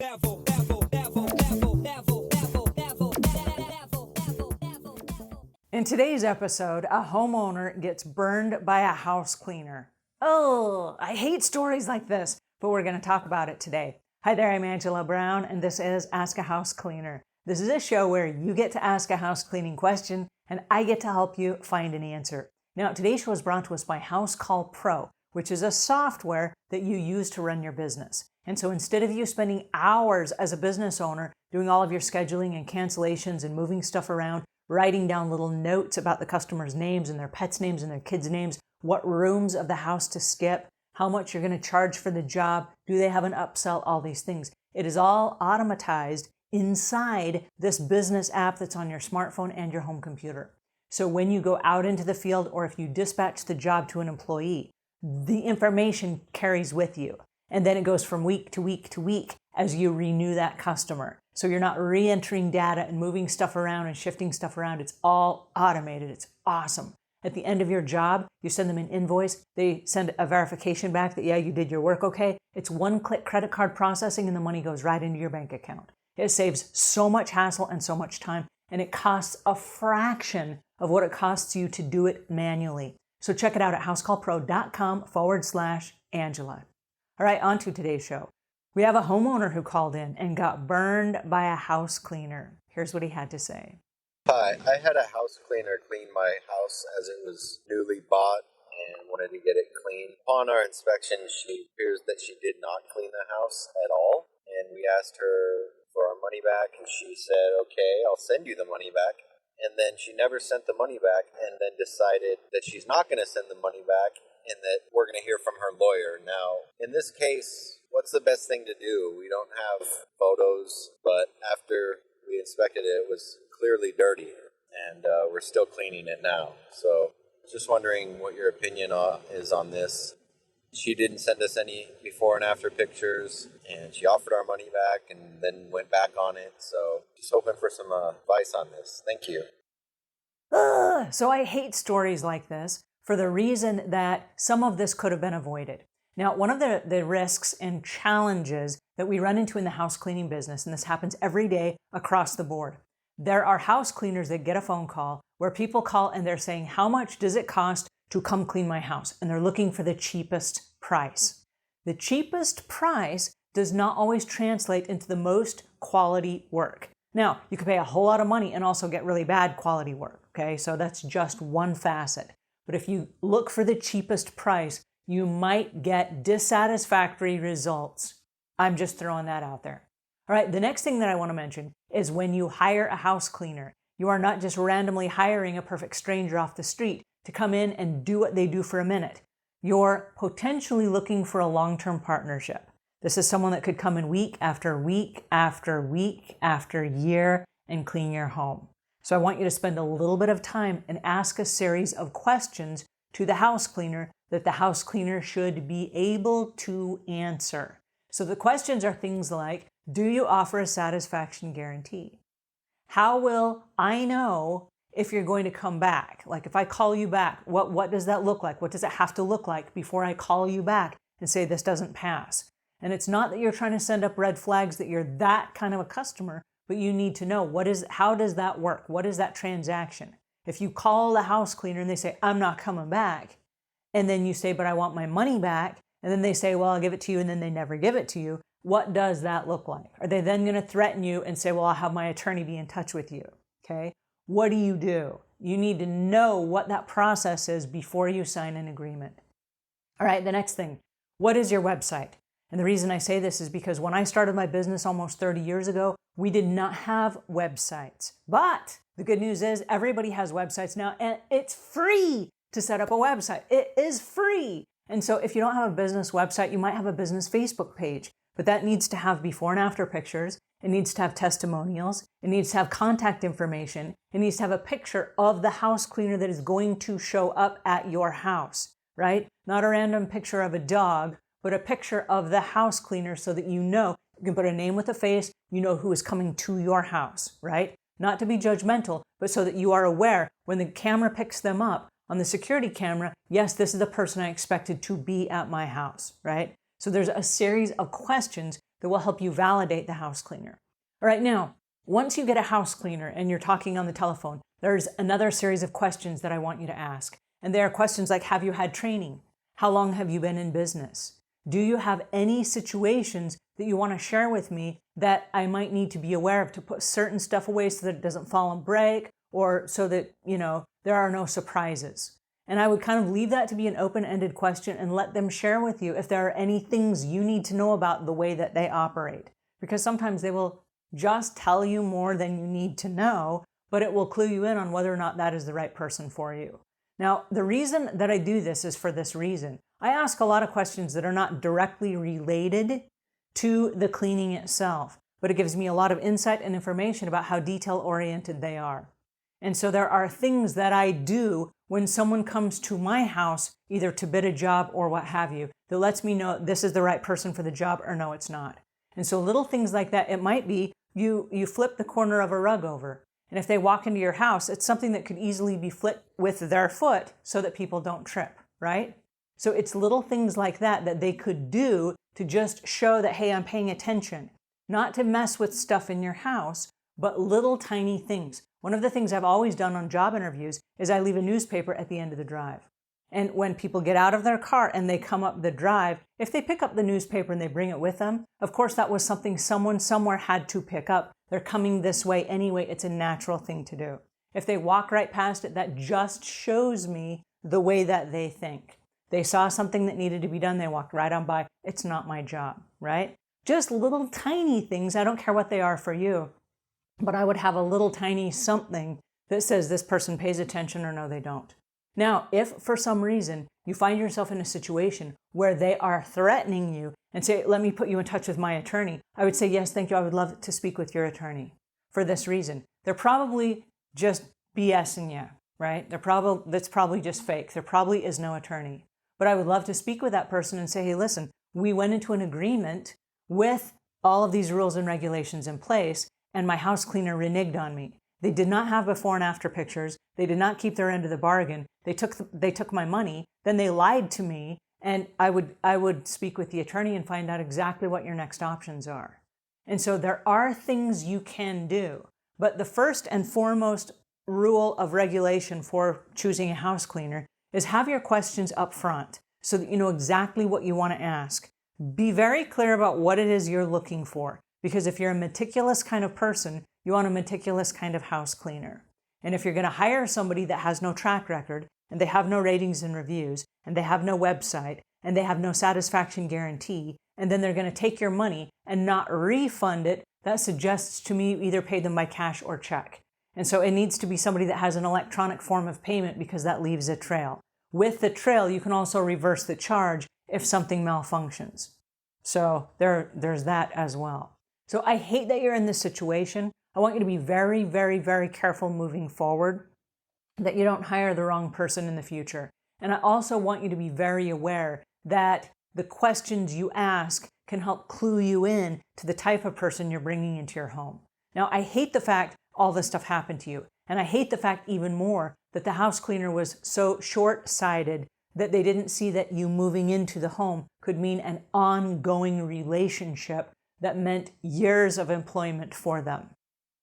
In today's episode, a homeowner gets burned by a house cleaner. Oh, I hate stories like this, but we're going to talk about it today. Hi there, I'm Angela Brown, and this is Ask a House Cleaner. This is a show where you get to ask a house cleaning question, and I get to help you find an answer. Now, today's show is brought to us by House Call Pro, which is a software that you use to run your business. And so instead of you spending hours as a business owner doing all of your scheduling and cancellations and moving stuff around, writing down little notes about the customers' names and their pets' names and their kids' names, what rooms of the house to skip, how much you're going to charge for the job, do they have an upsell, all these things. It is all automatized inside this business app that's on your smartphone and your home computer. So when you go out into the field or if you dispatch the job to an employee, the information carries with you. And then it goes from week to week to week as you renew that customer. So you're not re-entering data and moving stuff around and shifting stuff around. It's all automated. It's awesome. At the end of your job, you send them an invoice. They send a verification back that, yeah, you did your work okay. It's one-click credit card processing and the money goes right into your bank account. It saves so much hassle and so much time, and it costs a fraction of what it costs you to do it manually. So check it out at housecallpro.com/Angela. All right, on to today's show. We have a homeowner who called in and got burned by a house cleaner. Here's what he had to say. Hi, I had a house cleaner clean my house as it was newly bought and wanted to get it clean. Upon our inspection, she appears that she did not clean the house at all. And we asked her for our money back and she said, okay, I'll send you the money back. And then she never sent the money back and then decided that she's not going to send the money back and that we're going to hear from her lawyer. Now, in this case, what's the best thing to do? We don't have photos, but after we inspected it, it was clearly dirty, and we're still cleaning it now. So just wondering what your opinion is on this. She didn't send us any before and after pictures, and she offered our money back and then went back on it. So just hoping for some advice on this. Thank you. So I hate stories like this for the reason that some of this could have been avoided. Now, one of the risks and challenges that we run into in the house cleaning business, and this happens every day across the board, there are house cleaners that get a phone call where people call and they're saying, how much does it cost to come clean my house? And they're looking for the cheapest price. The cheapest price does not always translate into the most quality work. Now, you could pay a whole lot of money and also get really bad quality work, okay? So that's just one facet. But if you look for the cheapest price, you might get dissatisfactory results. I'm just throwing that out there. All right, the next thing that I want to mention is when you hire a house cleaner, you are not just randomly hiring a perfect stranger off the street to come in and do what they do for a minute. You're potentially looking for a long-term partnership. This is someone that could come in week after week after week after year and clean your home. So I want you to spend a little bit of time and ask a series of questions to the house cleaner that the house cleaner should be able to answer. So the questions are things like, do you offer a satisfaction guarantee? How will I know if you're going to come back? Like if I call you back, what does that look like? What does it have to look like before I call you back and say this doesn't pass? And it's not that you're trying to send up red flags that you're that kind of a customer, but you need to know how does that work? What is that transaction? If you call the house cleaner and they say, I'm not coming back, and then you say, but I want my money back, and then they say, well, I'll give it to you, and then they never give it to you, what does that look like? Are they then going to threaten you and say, well, I'll have my attorney be in touch with you? Okay? What do? You need to know what that process is before you sign an agreement. All right, the next thing, what is your website? And the reason I say this is because when I started my business almost 30 years ago, we did not have websites. But the good news is everybody has websites now, and it's free to set up a website. It is free. And so if you don't have a business website, you might have a business Facebook page, but that needs to have before and after pictures. It needs to have testimonials. It needs to have contact information. It needs to have a picture of the house cleaner that is going to show up at your house, right? Not a random picture of a dog, but a picture of the house cleaner so that you know, you can put a name with a face, you know who is coming to your house, right? Not to be judgmental, but so that you are aware when the camera picks them up on the security camera, yes, this is the person I expected to be at my house, right? So there's a series of questions that will help you validate the house cleaner. All right, now, once you get a house cleaner and you're talking on the telephone, there's another series of questions that I want you to ask. And they are questions like, have you had training? How long have you been in business? Do you have any situations that you want to share with me that I might need to be aware of to put certain stuff away so that it doesn't fall and break, or so that, there are no surprises? And I would kind of leave that to be an open-ended question and let them share with you if there are any things you need to know about the way that they operate. Because sometimes they will just tell you more than you need to know, but it will clue you in on whether or not that is the right person for you. Now, the reason that I do this is for this reason. I ask a lot of questions that are not directly related to the cleaning itself, but it gives me a lot of insight and information about how detail-oriented they are. And so there are things that I do when someone comes to my house, either to bid a job or what have you, that lets me know this is the right person for the job or no, it's not. And so little things like that, it might be you flip the corner of a rug over. And if they walk into your house, it's something that could easily be flipped with their foot so that people don't trip, right? So it's little things like that that they could do to just show that, hey, I'm paying attention. Not to mess with stuff in your house, but little tiny things. One of the things I've always done on job interviews is I leave a newspaper at the end of the drive. And when people get out of their car and they come up the drive, if they pick up the newspaper and they bring it with them, of course that was something someone somewhere had to pick up. They're coming this way anyway. It's a natural thing to do. If they walk right past it, that just shows me the way that they think. They saw something that needed to be done. They walked right on by. It's not my job, right? Just little tiny things. I don't care what they are for you, but I would have a little tiny something that says this person pays attention or no, they don't. Now, if for some reason you find yourself in a situation where they are threatening you and say, let me put you in touch with my attorney, I would say, yes, thank you. I would love to speak with your attorney for this reason. They're probably just BSing you, right? That's probably just fake. There probably is no attorney. But I would love to speak with that person and say, hey, listen, we went into an agreement with all of these rules and regulations in place, and my house cleaner reneged on me. They did not have before and after pictures. They did not keep their end of the bargain. They took my money. Then they lied to me, and I would speak with the attorney and find out exactly what your next options are. And so there are things you can do, but the first and foremost rule of regulation for choosing a house cleaner is have your questions up front so that you know exactly what you want to ask. Be very clear about what it is you're looking for, because if you're a meticulous kind of person, you want a meticulous kind of house cleaner. And if you're going to hire somebody that has no track record, and they have no ratings and reviews, and they have no website, and they have no satisfaction guarantee, and then they're going to take your money and not refund it, that suggests to me you either pay them by cash or check. And so it needs to be somebody that has an electronic form of payment, because that leaves a trail. With the trail, you can also reverse the charge if something malfunctions. So there's that as well. So I hate that you're in this situation. I want you to be very, very, very careful moving forward that you don't hire the wrong person in the future. And I also want you to be very aware that the questions you ask can help clue you in to the type of person you're bringing into your home. Now, I hate the fact all this stuff happened to you. And I hate the fact even more that the house cleaner was so short-sighted that they didn't see that you moving into the home could mean an ongoing relationship that meant years of employment for them.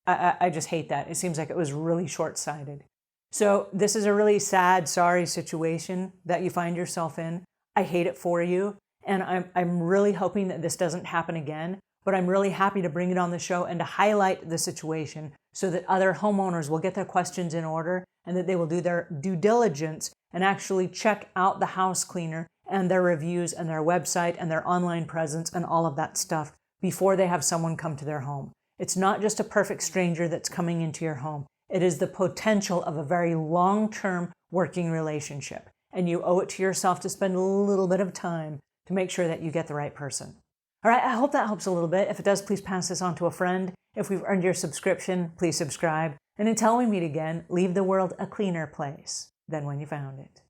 I just hate that. It seems like it was really short-sighted. So this is a really sad, sorry situation that you find yourself in. I hate it for you. And I'm really hoping that this doesn't happen again. But I'm really happy to bring it on the show and to highlight the situation so that other homeowners will get their questions in order and that they will do their due diligence and actually check out the house cleaner and their reviews and their website and their online presence and all of that stuff before they have someone come to their home. It's not just a perfect stranger that's coming into your home. It is the potential of a very long-term working relationship. And you owe it to yourself to spend a little bit of time to make sure that you get the right person. All right, I hope that helps a little bit. If it does, please pass this on to a friend. If we've earned your subscription, please subscribe. And until we meet again, leave the world a cleaner place than when you found it.